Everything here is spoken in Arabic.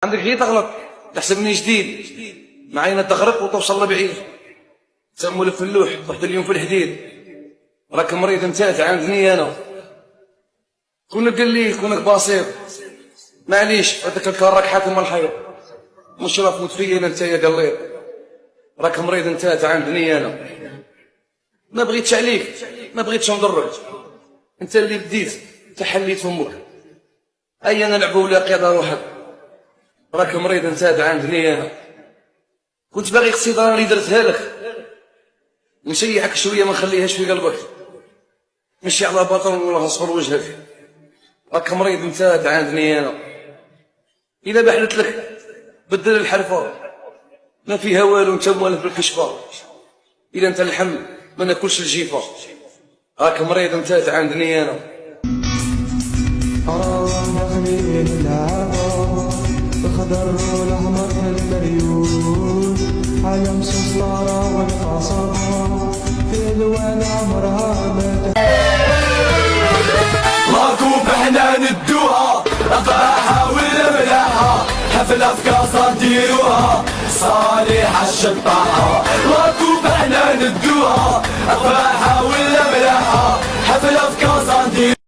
عندك غير تغلط تحسبني جديد معايا تغرق وتوصل لبعيد. تسموا الفلوح طحت اليوم في الحديد. راك مريض انت عندني انا. كونك قال لي كونك بسيط معليش هذاك الكراك حاكم الحيط. مش راه فوت فيا انت يا قليط. راك مريض انت عندني انا. ما بغيتش عليك ما بغيتش نضرك. انت اللي بديت تحليت فمك. اي انا نلعبوا ولا قيادة روحك. راك مريض انت عندني انا. كنت باغي اختي اللي درتها لك نشيعك شويه ما نخليهاش في قلبك. مشي على بطل ولا اصفر وجهك. راك مريض انت عندني انا. اذا بحلت لك بدل الحرفه ما فيها والو انت موالف بالكشفه. اذا انت اللحم ما ناكلش الجيفه. راك مريض انت عندني انا. داخلين العبا الخضر والاحمر في المريول على مسطرة والقصبة في الوان عمرها ما ماكو بحنا ندوها افراحها ولا ملاحة حفلة في كاسة نديروها صالح الشطاحة. ماكو بحنا ندوها افراحها